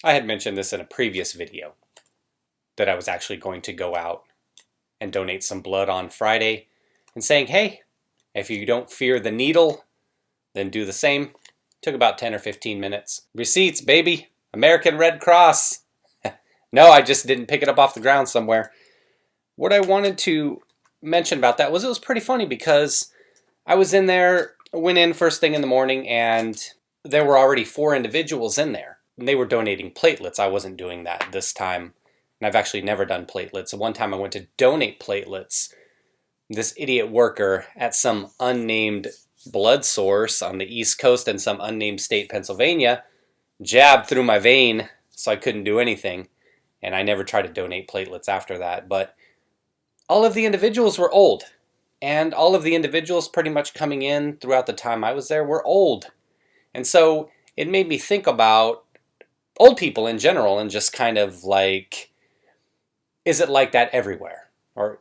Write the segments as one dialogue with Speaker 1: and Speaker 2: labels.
Speaker 1: I had mentioned this in a previous video, that I was actually going to go out and donate some blood on Friday, and saying, hey, if you don't fear the needle, then do the same. Took about 10 or 15 minutes. Receipts, baby. American Red Cross. No, I just didn't pick it up off the ground somewhere. What I wanted to mention about that was it was pretty funny because I was in there, went in first thing in the morning, and there were already 4 individuals in there. And they were donating platelets. I wasn't doing that this time. And I've actually never done platelets. One time I went to donate platelets. This idiot worker at some unnamed blood source on the East Coast in some unnamed state, Pennsylvania, jabbed through my vein so I couldn't do anything. And I never tried to donate platelets after that. But all of the individuals were old. And all of the individuals pretty much coming in throughout the time I was there were old. And so it made me think about old people in general and just kind of like, is it like that everywhere? Or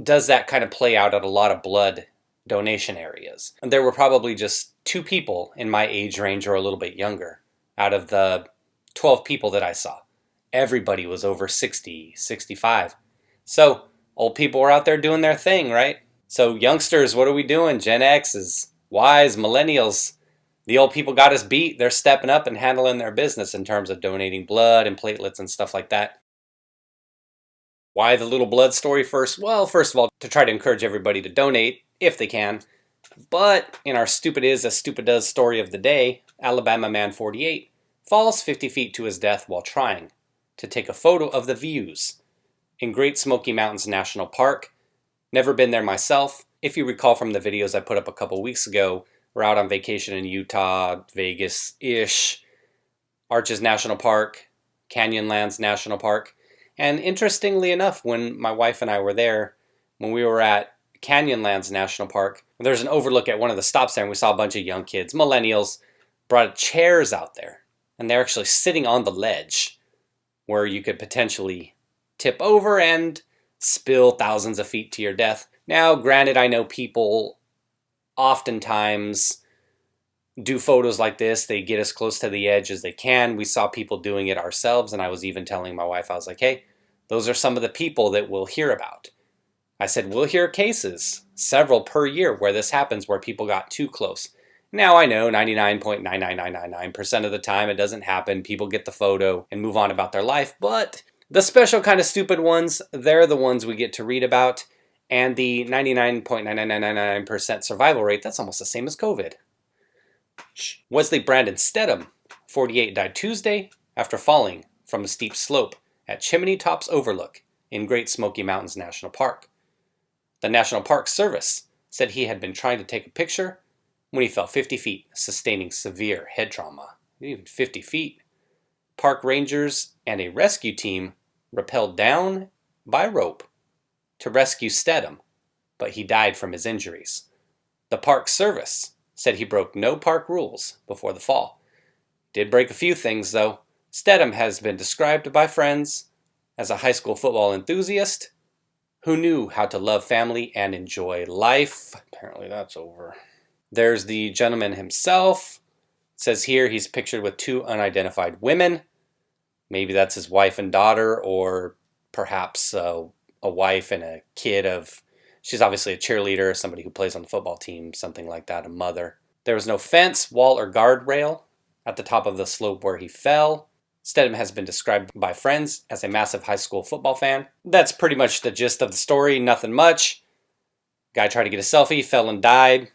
Speaker 1: does that kind of play out at a lot of blood donation areas? And there were probably just 2 people in my age range or a little bit younger out of the 12 people that I saw. Everybody was over 60, 65. So old people were out there doing their thing, right? So youngsters, what are we doing? Gen X's, Y's, millennials. The old people got us beat. They're stepping up and handling their business in terms of donating blood and platelets and stuff like that. Why the little blood story first? Well, first of all, to try to encourage everybody to donate if they can. But in our stupid is as stupid does story of the day, Alabama man 48 falls 50 feet to his death while trying to take a photo of the views in Great Smoky Mountains National Park. Never been there myself. If you recall from the videos I put up a couple weeks ago, we're out on vacation in Utah, Vegas-ish, Arches National Park, Canyonlands National Park. And interestingly enough, when my wife and I were there, when we were at Canyonlands National Park, there's an overlook at one of the stops there, and we saw a bunch of young kids, millennials, brought chairs out there. And they're actually sitting on the ledge where you could potentially tip over and spill thousands of feet to your death. Now, granted, I know people oftentimes do photos like this. They get as close to the edge as they can. We saw people doing it ourselves, and I was even telling my wife, I was like, hey, those are some of the people that we'll hear about. I said, we'll hear cases, several per year, where this happens, where people got too close. Now I know 99.99999% of the time it doesn't happen. People get the photo and move on about their life, but the special kind of stupid ones, they're the ones we get to read about. And the 99.99999% survival rate, that's almost the same as COVID. Wesley Brandon Stedham, 48, died Tuesday after falling from a steep slope at Chimney Tops Overlook in Great Smoky Mountains National Park. The National Park Service said he had been trying to take a picture when he fell 50 feet, sustaining severe head trauma. Even 50 feet. Park rangers and a rescue team rappelled down by rope to rescue Stedham, but he died from his injuries. The Park Service said he broke no park rules before the fall. Did break a few things, though. Stedham has been described by friends as a high school football enthusiast who knew how to love family and enjoy life. Apparently that's over. There's the gentleman himself. It says here he's pictured with 2 unidentified women. Maybe that's his wife and daughter, or perhaps a wife and a kid of, she's obviously a cheerleader, somebody who plays on the football team, something like that, a mother. There was no fence, wall, or guardrail at the top of the slope where he fell. Stedham has been described by friends as a massive high school football fan. That's pretty much the gist of the story, nothing much. Guy tried to get a selfie, fell and died.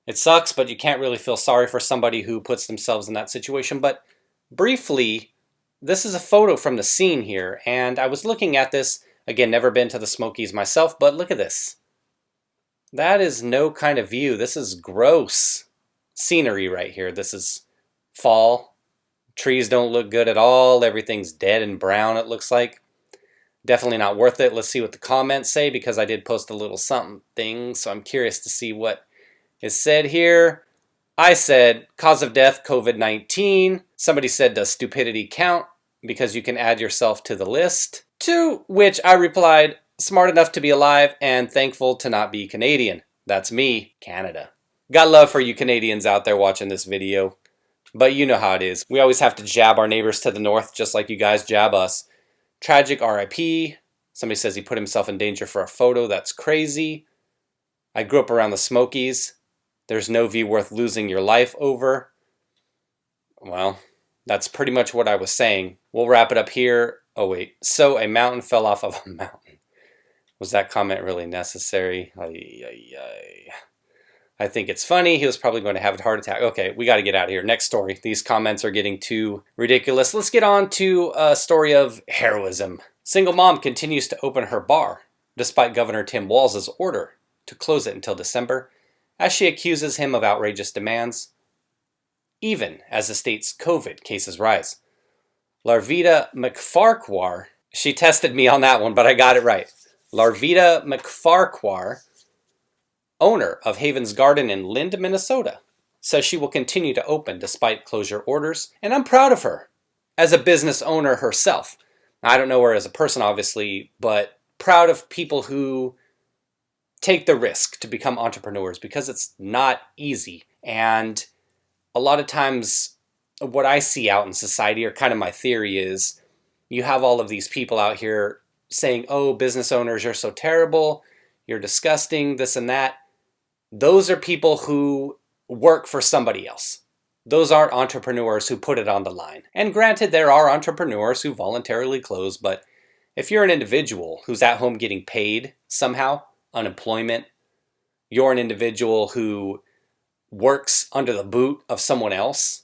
Speaker 1: It sucks, but you can't really feel sorry for somebody who puts themselves in that situation. But briefly, this is a photo from the scene here, and I was looking at this. Again, never been to the Smokies myself, but look at this. That is no kind of view. This is gross scenery right here. This is fall. Trees don't look good at all. Everything's dead and brown, it looks like. Definitely not worth it. Let's see what the comments say, because I did post a little something, so I'm curious to see what is said here. I said, cause of death, COVID-19. Somebody said, does stupidity count? Because you can add yourself to the list. To which I replied, smart enough to be alive and thankful to not be Canadian. That's me, Canada. Got love for you Canadians out there watching this video. But you know how it is. We always have to jab our neighbors to the north, just like you guys jab us. Tragic RIP. Somebody says he put himself in danger for a photo. That's crazy. I grew up around the Smokies. There's no V worth losing your life over. Well, that's pretty much what I was saying. We'll wrap it up here. Oh, wait. So a mountain fell off of a mountain. Was that comment really necessary? I think it's funny. He was probably going to have a heart attack. Okay, we got to get out of here. Next story. These comments are getting too ridiculous. Let's get on to a story of heroism. Single mom continues to open her bar, despite Governor Tim Walz's order to close it until December, as she accuses him of outrageous demands, even as the state's COVID cases rise. Larvita McFarquhar, she tested me on that one, but I got it right. Larvita McFarquhar, owner of Haven's Garden in Lynd, Minnesota, says she will continue to open despite closure orders, and I'm proud of her as a business owner herself. I don't know her as a person, obviously, but proud of people who take the risk to become entrepreneurs because it's not easy. And a lot of times what I see out in society, or kind of my theory, is you have all of these people out here saying, oh, business owners, you're so terrible, you're disgusting, this and that. Those are people who work for somebody else. Those aren't entrepreneurs who put it on the line. And granted, there are entrepreneurs who voluntarily close, but if you're an individual who's at home getting paid somehow, unemployment, you're an individual who works under the boot of someone else,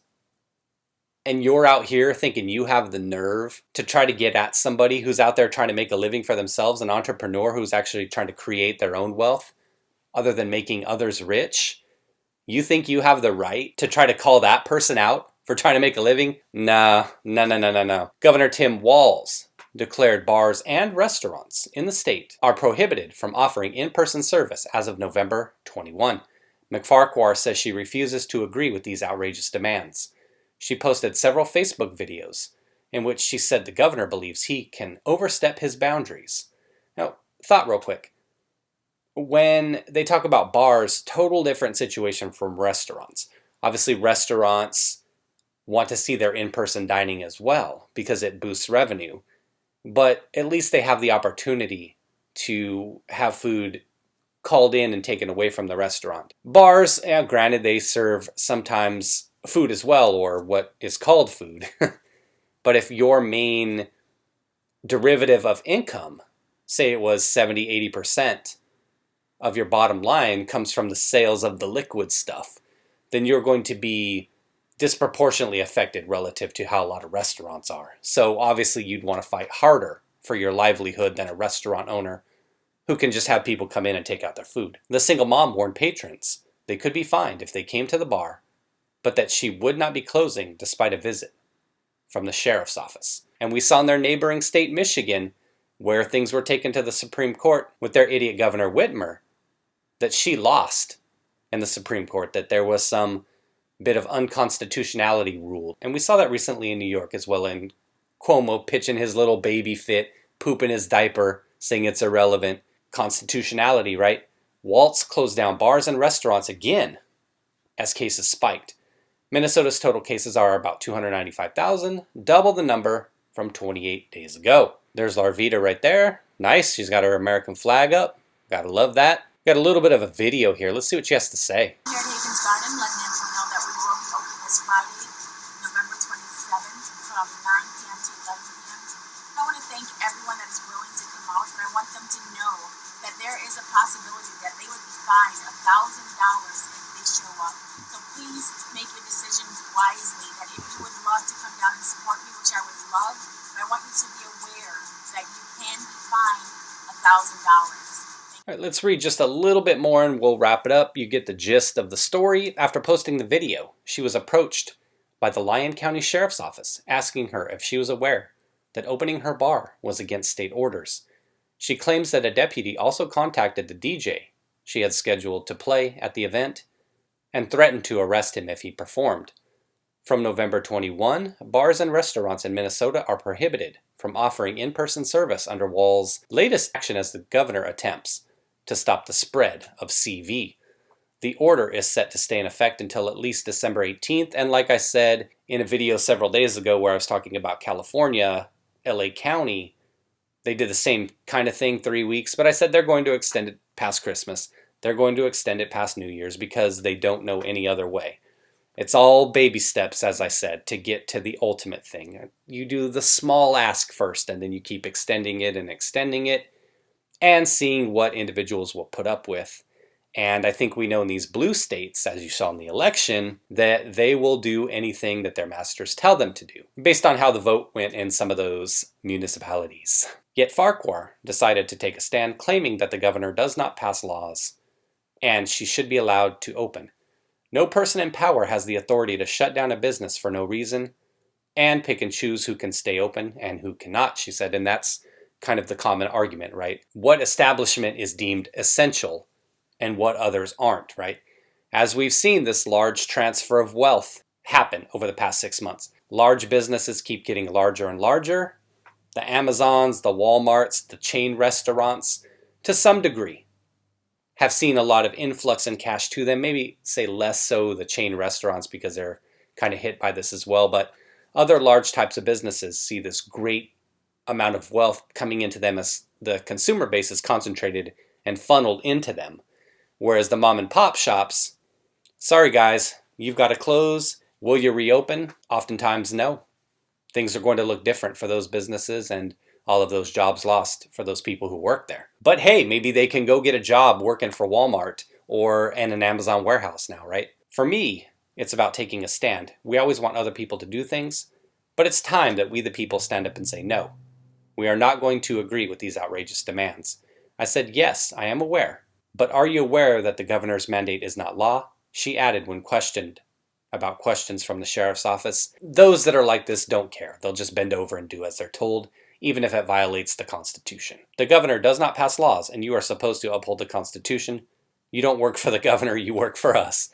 Speaker 1: and you're out here thinking you have the nerve to try to get at somebody who's out there trying to make a living for themselves, an entrepreneur who's actually trying to create their own wealth other than making others rich, you think you have the right to try to call that person out for trying to make a living? No. Governor Tim Walz declared bars and restaurants in the state are prohibited from offering in-person service as of November 21. McFarquhar says she refuses to agree with these outrageous demands. She posted several Facebook videos in which she said the governor believes he can overstep his boundaries. Now, thought real quick. When they talk about bars, total different situation from restaurants. Obviously, restaurants want to see their in-person dining as well because it boosts revenue. But at least they have the opportunity to have food called in and taken away from the restaurant. Bars, granted, they serve sometimes food as well, or what is called food. But if your main derivative of income, say it was 70-80%, of your bottom line comes from the sales of the liquid stuff, then you're going to be disproportionately affected relative to how a lot of restaurants are. So obviously you'd want to fight harder for your livelihood than a restaurant owner who can just have people come in and take out their food. The single mom warned patrons they could be fined if they came to the bar, but that she would not be closing despite a visit from the sheriff's office. And we saw in their neighboring state, Michigan, where things were taken to the Supreme Court with their idiot Governor Whitmer, that she lost in the Supreme Court, that there was some bit of unconstitutionality ruled. And we saw that recently in New York as well, in Cuomo pitching his little baby fit, pooping his diaper, saying it's irrelevant. Constitutionality, right? Walz closed down bars and restaurants again as cases spiked. Minnesota's total cases are about 295,000, double the number from 28 days ago. There's Larvita right there. Nice. She's got her American flag up. Gotta love that. Got a little bit of a video here. Let's see what she has to say.
Speaker 2: Here at Haven's Garden, letting everyone know that we will be open this Friday, November 27th, from 9 p.m. to 11 p.m. I want to thank everyone that is willing to come out, and I want them to know that there is a possibility that they would be fined $1,000 if they show up. So please make your decisions wisely, that if you would love to come down and support me, which I would love, but I want you to be aware that you can be fined $1,000.
Speaker 1: All right, let's read just a little bit more and we'll wrap it up. You get the gist of the story. After posting the video, she was approached by the Lynd County Sheriff's Office asking her if she was aware that opening her bar was against state orders. She claims that a deputy also contacted the DJ she had scheduled to play at the event and threatened to arrest him if he performed. From November 21, bars and restaurants in Minnesota are prohibited from offering in-person service under Walz's latest action as the governor attempts to stop the spread of CV. The order is set to stay in effect until at least December 18th. And like I said in a video several days ago where I was talking about California, LA County, they did the same kind of thing, 3 weeks. But I said they're going to extend it past Christmas. They're going to extend it past New Year's because they don't know any other way. It's all baby steps, as I said, to get to the ultimate thing. You do the small ask first, and then you keep extending it and seeing what individuals will put up with. And I think we know in these blue states, as you saw in the election, that they will do anything that their masters tell them to do, based on how the vote went in some of those municipalities. Yet Farquhar decided to take a stand, claiming that the governor does not pass laws, and she should be allowed to open. No person in power has the authority to shut down a business for no reason and pick and choose who can stay open and who cannot, she said. And that's kind of the common argument, right? What establishment is deemed essential and what others aren't, right? As we've seen this large transfer of wealth happen over the past 6 months. Large businesses keep getting larger and larger. The Amazons, the Walmarts, the chain restaurants, to some degree, have seen a lot of influx in cash to them. Maybe say less so the chain restaurants because they're kind of hit by this as well. But other large types of businesses see this great amount of wealth coming into them as the consumer base is concentrated and funneled into them. Whereas the mom and pop shops, sorry guys, you've got to close. Will you reopen? Oftentimes, no. Things are going to look different for those businesses and all of those jobs lost for those people who work there. But hey, maybe they can go get a job working for Walmart or in an Amazon warehouse now, right? For me, it's about taking a stand. We always want other people to do things, but it's time that we the people stand up and say no. We are not going to agree with these outrageous demands. I said, yes, I am aware. But are you aware that the governor's mandate is not law? She added when questioned about questions from the sheriff's office. Those that are like this don't care. They'll just bend over and do as they're told, even if it violates the Constitution. The governor does not pass laws, and you are supposed to uphold the Constitution. You don't work for the governor, you work for us.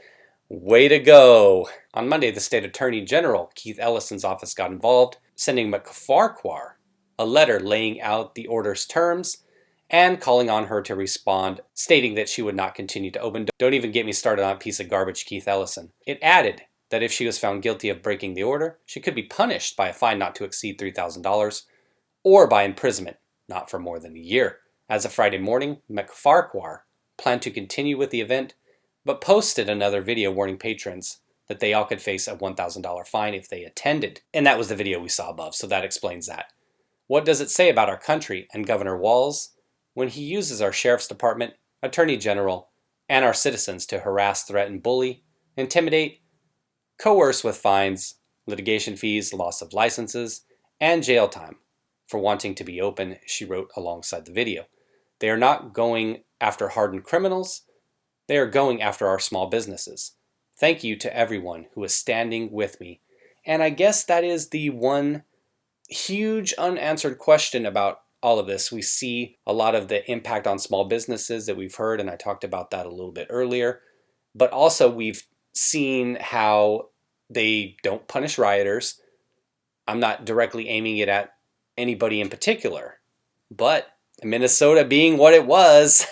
Speaker 1: Way to go! On Monday, the state attorney general, Keith Ellison's office, got involved, sending McFarquhar a letter laying out the order's terms and calling on her to respond, stating that she would not continue to open. Don't even get me started on a piece of garbage, Keith Ellison. It added that if she was found guilty of breaking the order, she could be punished by a fine not to exceed $3,000 or by imprisonment, not for more than a year. As of Friday morning, McFarquhar planned to continue with the event, but posted another video warning patrons that they all could face a $1,000 fine if they attended. And that was the video we saw above, so that explains that. What does it say about our country and Governor Walz when he uses our Sheriff's Department, Attorney General, and our citizens to harass, threaten, bully, intimidate, coerce with fines, litigation fees, loss of licenses, and jail time for wanting to be open, she wrote alongside the video. They are not going after hardened criminals. They are going after our small businesses. Thank you to everyone who is standing with me. And I guess that is the one huge unanswered question about all of this. We see a lot of the impact on small businesses that we've heard, and I talked about that a little bit earlier. But also we've seen how they don't punish rioters. I'm not directly aiming it at anybody in particular, but Minnesota being what it was,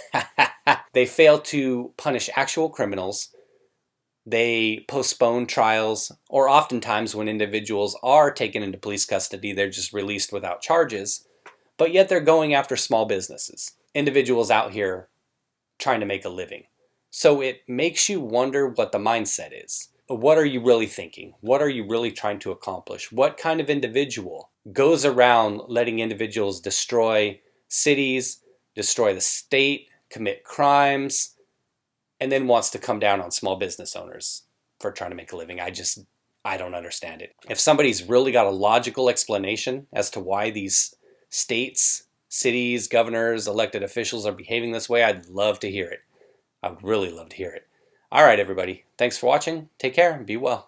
Speaker 1: they fail to punish actual criminals. They postpone trials, or oftentimes when individuals are taken into police custody, they're just released without charges. But yet they're going after small businesses, individuals out here trying to make a living. So it makes you wonder what the mindset is. What are you really thinking? What are you really trying to accomplish? What kind of individual goes around letting individuals destroy cities, destroy the state, commit crimes, and then wants to come down on small business owners for trying to make a living? I don't understand it. If somebody's really got a logical explanation as to why these states, cities, governors, elected officials are behaving this way, I'd love to hear it. I would really love to hear it. All right, everybody. Thanks for watching. Take care and be well.